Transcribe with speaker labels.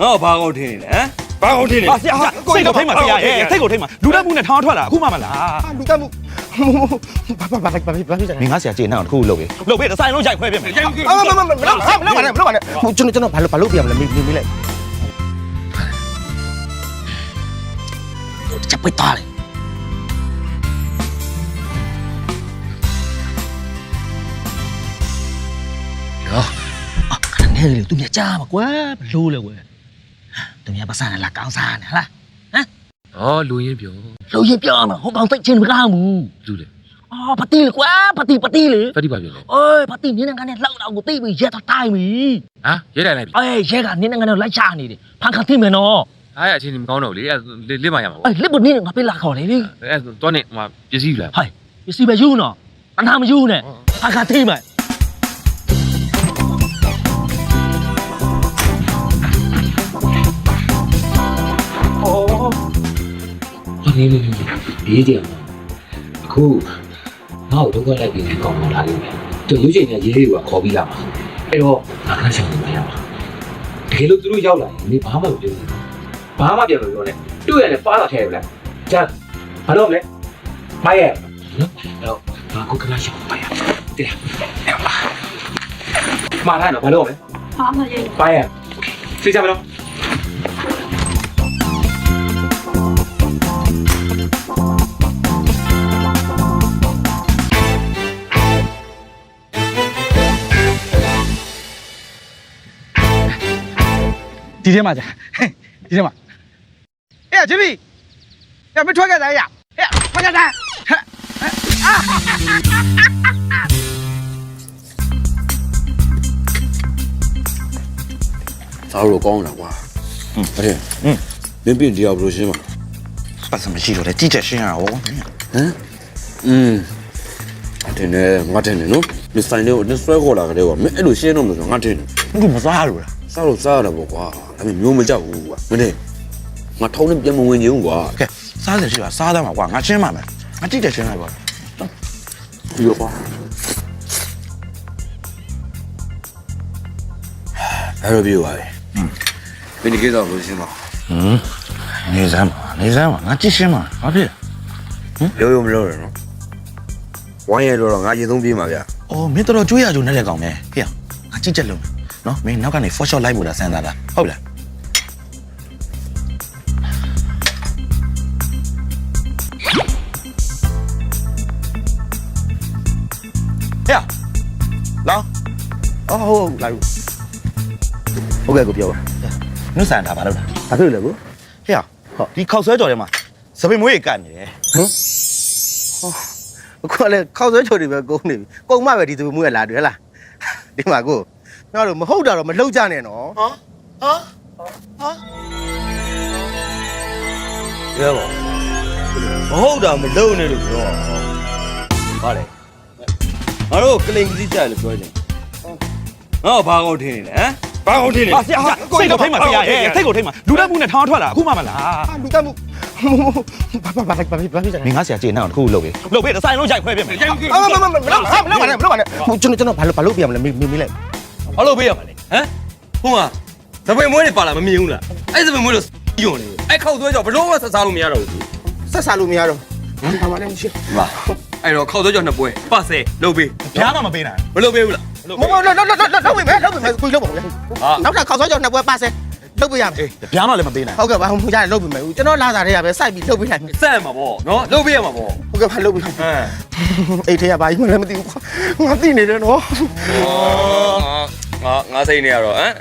Speaker 1: ငါဘာကောင်းထင်းနေလဲဟမ်ဘာကောင်းထင်းနေလဲ
Speaker 2: ဆရာစိတ်ကိုထိမ့်ပါဆရာရဲ့စိတ်ကိုထိမ့်ပါလူတက်မှုနဲ့ထောင်းထွက်လာအခုမှမလား
Speaker 3: လူတက်မှုဘာဖြစ်လဲ
Speaker 2: မင်းငါဆရာကျေနပ်အောင်တစ်ခုလုပ်ပေးဆိုင်လုံးရိုက်ခွဲပြမယ်
Speaker 3: မလုပ်ပါနဲ့ကျွန်တော်ဘာလုပ်ပြရမလဲမေးလိုက်ချက်ပိတ်သွားလေရောခဏနေလေသူမြကြားမှာကွာဘလို့လဲကွာသူမြပတ်စံလာကောင်းစားနေဟလားဟမ်
Speaker 4: 哦，录音表，
Speaker 3: လို့ရင်ပြောမှာဟိုကောင်သိချင်းမကားဘူး
Speaker 4: 录的，
Speaker 3: အော်ပတိလေကွာပတိလေ
Speaker 4: 发的表嘞。
Speaker 3: အေးပတိနင်းနဲ့ကနေလောက်တော့ကိုသိပြီးရဲတော့တိုင်းပြီ
Speaker 4: 啊，也来那边。
Speaker 3: အေးရဲကနင်းနဲ့ကနေလိုက်ချနေတယ်ဖန်ခတ်သိမယ်နော်
Speaker 4: 哎呀，亲，你们讲到哩，立马呀嘛。
Speaker 3: အေးလက်ဘနင်းငါပေးလာခေါ်လေလေ
Speaker 4: 哎，多年嘛，别洗了。
Speaker 3: ဟိုင်ပစ္စည်းပဲယူနော်အနာမယူနဲ့ဖန်ခတ်သိမယ်
Speaker 5: နေဘေးကြံအခုငါ့ကိုတော့လိုက်ပြီးကောင်းလာတယ်သူရုပ်ချိန်နဲ့ရေးတွေကခေါ်ပြီးလာမှာအဲ့တော့ငါကရှောင်းနေရမှာတကယ်လို့သူတို့ရောက်လာရင်ဒီဘာမှမပြောဘူးဘာမှပြန်မပြောနဲ့တွေ့ရတယ်ပါလာထဲရလားကြာဘာလို့လဲမရဲ့နော်အဲ့တော့ငါကိုကလာရှောင်းပါရတဲ့မာထားတော့ဘာလို့လဲဘာမှမရေးပါရသိကြမလို့
Speaker 2: ဒီထဲမှာကြာဒီထဲမှာအေးဂျီဘီမထွက်ခဲ့သားရထွက်ခဲ့သား
Speaker 1: စားလို့ကောင်းတာကွာအဲ့ဒါမင်းပြင်တရားဘယ်လိုရှင်းမှာ
Speaker 2: ပတ်စံမရှိတော့လေကြည့်ချက်ရှင်းရအောင်
Speaker 1: ဟမ်အတင်းနဲ့ငါတင်းနဲ့နော်မစ်ဆိုင်တွေကိုဆွဲခေါ်လာကြတယ်ကွာမင်းအဲ့လိုရှင်းတော့မလို့ငါတင်းတယ်
Speaker 2: အခုမစားလို့လား
Speaker 1: စားလို့စားရတာပေါ့ကွာဒါပေမဲ့မျိုးမကြောက်ဘူးကွာမင်းငါထောင်းနဲ့ပြန်မဝင်ချင်ဘူးကွာ
Speaker 2: ကဲစားစရာရှိပါစားသားမှာကွာငါရှင်းပါမယ်ငါကြည့်ချက်ရှင်းလိုက်ပါ
Speaker 1: ပြီးတော့ကွာအဲ့လိုပြီးသွားပြီမင်းဒီကိစ္စကိုရှင်းပါ
Speaker 2: နေစမ်းပါငါကြည့်ရှင်းပါဘာဖြစ်
Speaker 1: ရုံမလို့ရနော်ဝိုင်းရတော့ငါရေသုံးပြေးမှာဗျာ
Speaker 2: အော်မင်းတော်ကြွေးရကြုံနဲ့ကောင်ပဲဖေငါကြည့်ချက်လုံးနော်မင်းနောက်ကနေ for shot လိုက်မို့လားစမ်းသားလားဟုတ်လားဟဲ့လောင်းအော်ဟုတ်လာဟုတ်ကဲ့ကိုပြောပါနုစံတာဘာလို့လဲ
Speaker 3: ဘာဖြစ်လို့လဲကို
Speaker 2: ဟဲ့ဟုတ်ဒီခောက်ဆွဲကြော်ထဲမှာစပင်မွေးကတ်နေတယ်
Speaker 3: အခုလည်းခောက်ဆွဲချိုတွေပဲကုန်းနေပြီကုန်းမပဲဒီသူမွေးလာတွေ့ဟလားဒီမှာကိုငါတို့မဟုတ်တာတော့မလှုပ်ကြနဲ့နော်
Speaker 1: ရဲပါမဟုတ်တာမလုံနဲ့လို့ပြောပါလေငါတို့ကလိန်ကလေးကြတယ်လို့ပြောနေငါဘာကောင်းထင်းနေလဲဟမ်ဘာကောင်းထင်းနေလဲ
Speaker 2: ဆရာစိတ်ကိုထိမ့်ပါဆရာရဲ့စိတ်ကိုထိမ့်ပါလူတက်မှုနဲ့ထောင်းထွက်လာအခုမှမလား
Speaker 3: လူတက်မှုဘာဖြစ်လဲ
Speaker 2: မင်းငါဆရာကျေနပ်အောင်တစ်ခုလုပ်ပေးဆိုင်လုံးရိုက်ခွဲပြမယ်
Speaker 3: မလုပ်ပါနဲ့ကျွန်တော်ဘာလုပ်ပြရမလဲမေးလိုက်
Speaker 1: ဘာလို့ပေးရမှာလဲဟမ်ဟိုမှာသပင်မွေးနေပါလားမမြင်ဘူးလားအဲ့သပင်မွေးလို့ယွန်းနေအဲ့ခောက်သွဲကြောဘလို့မှဆက်စားလို့မရတော့ဘူး
Speaker 3: ဆက်စားလို့မရတော့ဘာမှလည်းမရှိ
Speaker 1: ပါအဲ့တော့ခောက်သွဲကြောနှစ်ပွဲပတ်ဆဲလုပ်ပေး
Speaker 2: ဘုရားမှမပေးနိုင်
Speaker 1: မလုပ်ပေးဘူးလား
Speaker 3: မဟုတ်လောက်ပြီမယ်ကိုလုပ်ပါဦးနောက်တစ်ခေါက်ဆောကြောနှစ်ပွဲပါစေလုပ်ပြရမယ်
Speaker 2: ဘုရားမှလည်းမပေးနိုင်
Speaker 3: ဟုတ်ကဲ့ဘာမှမရတယ်လုပ်ပြမယ်ကျွန်တော်လာစားတွေကပဲစိုက်ပြီးလုပ်ပြလိုက်မယ်
Speaker 1: ဆက်မှာပေါ့နော်လုပ်ပေးရမှာပေါ့
Speaker 3: ဟုတ်ကဲ့ဘာလုပ်ပြလိုက်
Speaker 1: ဟမ်
Speaker 3: အိတ်ထဲကဘာကြီးမှလည်းမသိဘူးငါသိနေတယ်နော်
Speaker 1: ငါစိတ်နေရတော့ဟမ်